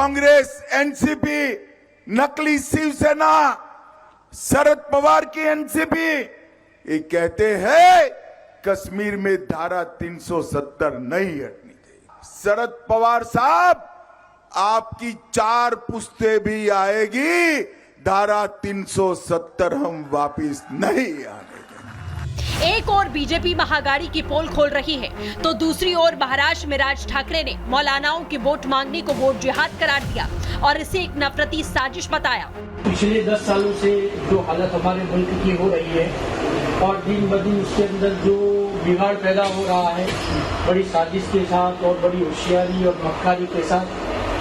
Congress, NCP, नकली शिवसेना, शरद पवार की NCP, ये कहते हैं कश्मीर में धारा 370 नहीं हटनी चाहिए। शरद पवार साहब, आपकी 4 पुश्तें भी आएगी, धारा 370 हम वापिस नहीं आने। एक और बीजेपी महागाड़ी की पोल खोल रही है तो दूसरी ओर महाराष्ट्र में राज ठाकरे ने मौलानाओं की वोट मांगने को वोट जिहाद करार दिया और इसे एक नफरती साजिश बताया। पिछले 10 सालों से जो हालत हमारे मुल्क की हो रही है और दिन ब दिन उसके अंदर जो बिगाड़ पैदा हो रहा है, बड़ी साजिश के साथ और बड़ी होशियारी और मक्कारी के साथ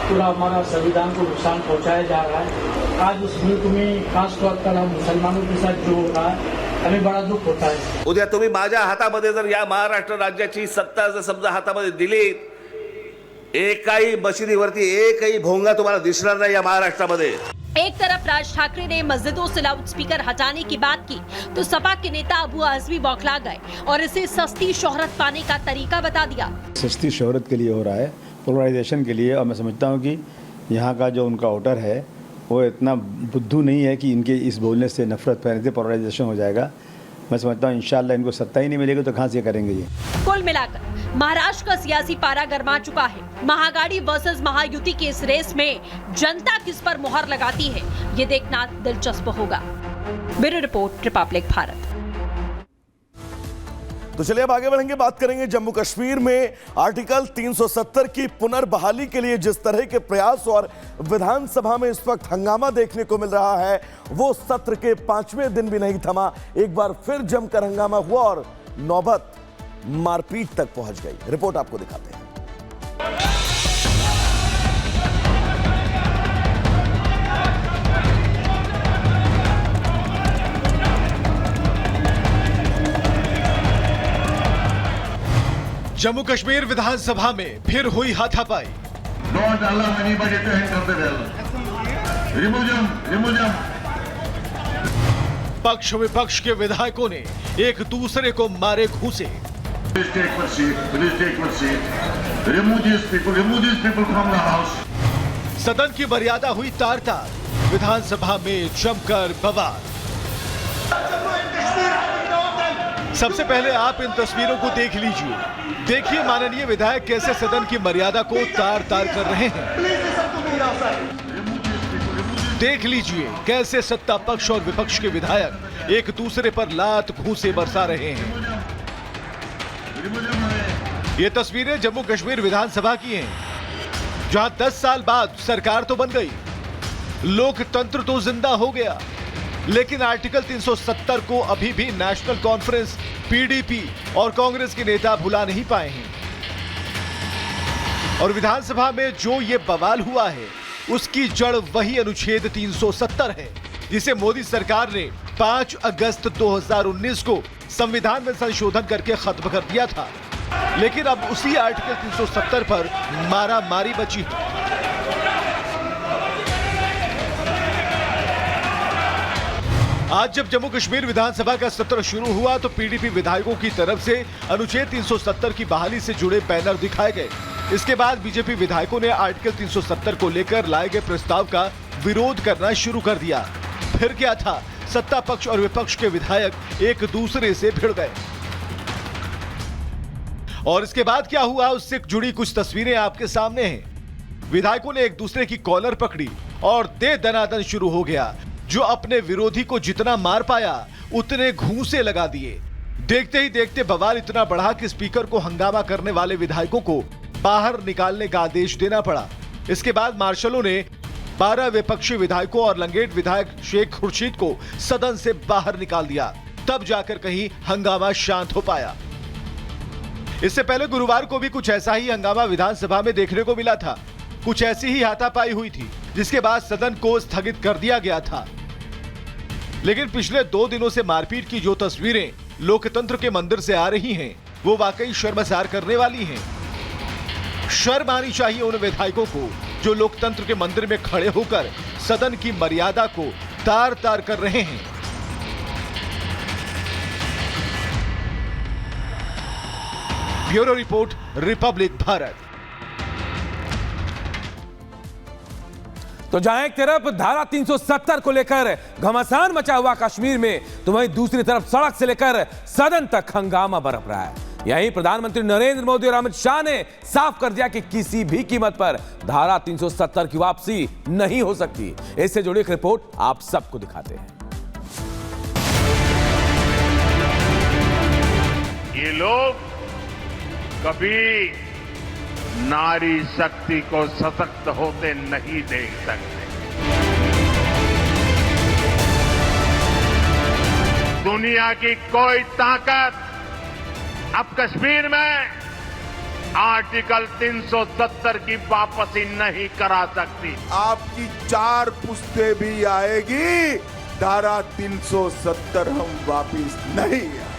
पूरा हमारा संविधान को नुकसान पहुंचाया जा रहा है। आज उस मुल्क में खासतौर पर हम मुसलमानों के साथ जो हो रहा है, हमें बड़ा दुःख होता है। उद्या तुम्ही माझ्या हातामध्ये जर या महाराष्ट्र राज्याची सत्ता जर समजा हातामध्ये दिली, एकाही मशिदीवरती एकही भोंगा तुम्हाला दिसणार नाही या महाराष्ट्रामध्ये। एक तरफ राज ठाकरे ने मस्जिदों से लाउडस्पीकर हटाने की बात की तो सपा के नेता अबू आजमी बौखला गए और इसे सस्ती शोहरत पाने का तरीका बता दिया। सस्ती शोहरत के लिए हो रहा है, पोलराइजेशन के लिए। और मैं समझता हूँ कि यहाँ का जो उनका वोटर है वो इतना बुद्धू नहीं है कि इनके इस बोलने से नफरत फैलने से पोलराइजेशन हो जाएगा। मैं समझता हूँ इंशाल्लाह इनको सत्ता ही नहीं मिलेगी तो कहाँ से करेंगे ये। कुल मिलाकर महाराष्ट्र का सियासी पारा गर्मा चुका है। महागाड़ी वर्सेस महायुति की इस रेस में जनता किस पर मुहर लगाती है, ये देखना दिलचस्प होगा। Bureau report, Republic Bharat. तो चलिए अब आगे बढ़ेंगे, बात करेंगे जम्मू कश्मीर में आर्टिकल 370 की पुनर्बहाली के लिए जिस तरह के प्रयास और विधानसभा में इस वक्त हंगामा देखने को मिल रहा है, वो सत्र के 5वें दिन भी नहीं थमा। एक बार फिर जमकर हंगामा हुआ और नौबत मारपीट तक पहुंच गई। रिपोर्ट आपको दिखाते हैं। जम्मू कश्मीर विधानसभा में फिर हुई हाथापाई। पक्ष विपक्ष के विधायकों ने एक दूसरे को मारे घूंसे। सदन की मर्यादा हुई तार-तार, विधानसभा में जमकर बवाल। सबसे पहले आप इन तस्वीरों को देख लीजिए। देखिए माननीय विधायक कैसे सदन की मर्यादा को तार-तार कर रहे हैं। देख लीजिए कैसे सत्ता पक्ष और विपक्ष के विधायक एक दूसरे पर लात घूंसे बरसा रहे हैं। ये तस्वीरें जम्मू कश्मीर विधानसभा की हैं, जहां 10 साल बाद सरकार तो बन गई, लोकतंत्र तो जिंदा हो गया, लेकिन आर्टिकल 370 को अभी भी नेशनल कॉन्फ्रेंस, पीडीपी और कांग्रेस के नेता भुला नहीं पाए हैं। और विधानसभा में जो ये बवाल हुआ है, उसकी जड़ वही अनुच्छेद 370 है, जिसे मोदी सरकार ने 5 अगस्त 2019 को संविधान में संशोधन करके खत्म कर दिया था। लेकिन अब उसी आर्टिकल 370 पर मारामारी बची है। आज जब जम्मू कश्मीर विधानसभा का सत्र शुरू हुआ तो पीडीपी विधायकों की तरफ से अनुच्छेद 370 की बहाली से जुड़े बैनर दिखाए गए। इसके बाद बीजेपी विधायकों ने आर्टिकल 370 को लेकर लाए गए प्रस्ताव का विरोध करना शुरू कर दिया। फिर क्या था, सत्ता पक्ष और विपक्ष के विधायक एक दूसरे से भिड़ गए। और इसके बाद क्या हुआ, उससे जुड़ी कुछ तस्वीरें आपके सामने हैं। विधायकों ने एक दूसरे की कॉलर पकड़ी और दे दनादन शुरू हो गया। जो अपने विरोधी को जितना मार पाया उतने घूंसे लगा दिए। देखते ही देखते बवाल इतना बढ़ा कि स्पीकर को हंगामा करने वाले विधायकों को बाहर निकालने का आदेश देना पड़ा। इसके बाद मार्शलों ने 12 विपक्षी विधायकों और लंगेट विधायक शेख खुर्शीद को सदन से बाहर निकाल दिया। तब जाकर कहीं हंगामा शांत हो पाया। इससे पहले गुरुवार को भी कुछ ऐसा ही हंगामा विधानसभा में देखने को मिला था। कुछ ऐसी ही हाथापाई हुई थी, जिसके बाद सदन को स्थगित कर दिया गया था। लेकिन पिछले 2 दिनों से मारपीट की जो तस्वीरें लोकतंत्र के मंदिर से आ रही हैं, वो वाकई शर्मसार करने वाली हैं। शर्म आनी चाहिए उन विधायकों को जो लोकतंत्र के मंदिर में खड़े होकर सदन की मर्यादा को तार-तार कर रहे हैं। Bureau report, Republic Bharat. तो जहां एक तरफ धारा 370 को लेकर घमासान मचा हुआ कश्मीर में, तो वहीं दूसरी तरफ सड़क से लेकर सदन तक हंगामा बरप रहा है। यही प्रधानमंत्री नरेंद्र मोदी और अमित शाह ने साफ कर दिया कि किसी भी कीमत पर धारा 370 की वापसी नहीं हो सकती। इससे जुड़ी एक रिपोर्ट आप सबको दिखाते हैं। ये लोग कभी नारी शक्ति को सशक्त होते नहीं देख सकते। दुनिया की कोई ताकत अब कश्मीर में आर्टिकल 370 की वापसी नहीं करा सकती। आपकी 4 पुश्तें भी आएगी, धारा 370 हम वापिस नहीं आए।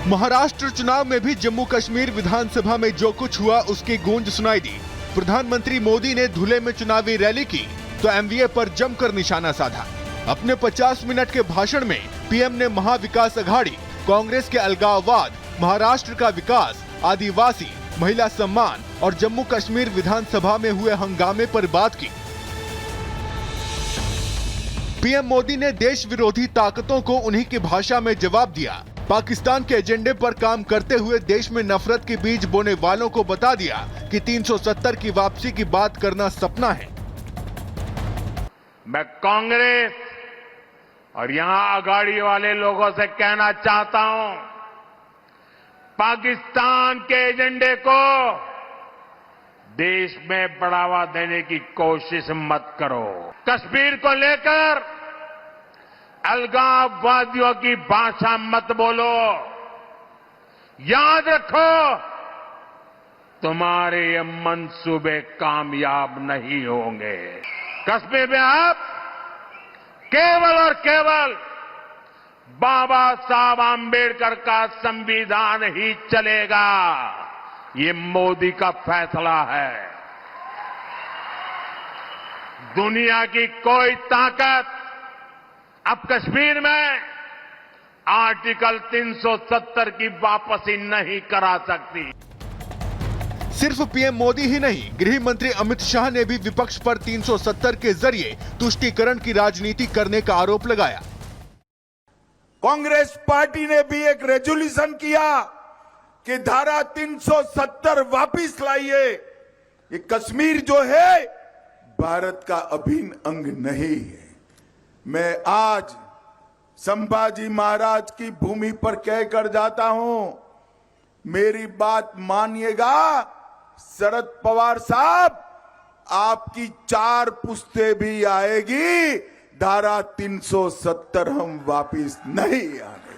महाराष्ट्र चुनाव में भी जम्मू कश्मीर विधानसभा में जो कुछ हुआ उसकी गूंज सुनाई दी। प्रधानमंत्री मोदी ने धुले में चुनावी रैली की तो एमवीए पर जमकर निशाना साधा। अपने 50 मिनट के भाषण में पीएम ने महाविकास अघाड़ी, कांग्रेस के अलगाववाद, महाराष्ट्र का विकास, आदिवासी, महिला सम्मान और जम्मू कश्मीर विधानसभा में हुए हंगामे पर बात की। पीएम मोदी ने देश विरोधी ताकतों को उन्हीं की भाषा में जवाब दिया। पाकिस्तान के एजेंडे पर काम करते हुए देश में नफरत के बीज बोने वालों को बता दिया कि 370 की वापसी की बात करना सपना है। मैं कांग्रेस और यहां अघाड़ी वाले लोगों से कहना चाहता हूं, पाकिस्तान के एजेंडे को देश में बढ़ावा देने की कोशिश मत करो। कश्मीर को लेकर अलगाववादियों की भाषा मत बोलो। याद रखो, तुम्हारे ये मंसूबे कामयाब नहीं होंगे। कश्मीर में आप केवल और केवल बाबा साहब आंबेडकर का संविधान ही चलेगा। ये मोदी का फैसला है। दुनिया की कोई ताकत अब कश्मीर में आर्टिकल 370 की वापसी नहीं करा सकती। सिर्फ पीएम मोदी ही नहीं, गृह मंत्री अमित शाह ने भी विपक्ष पर 370 के जरिए तुष्टीकरण की राजनीति करने का आरोप लगाया। कांग्रेस पार्टी ने भी एक रेजोल्यूशन किया कि धारा 370 वापिस लाइए। ये कश्मीर जो है भारत का अभिन्न अंग नहीं है। मैं आज संभाजी महाराज की भूमि पर कहकर जाता हूं, मेरी बात मानिएगा शरद पवार साहब, आपकी 4 पुश्तें भी आएगी, धारा 370 हम वापिस नहीं आने।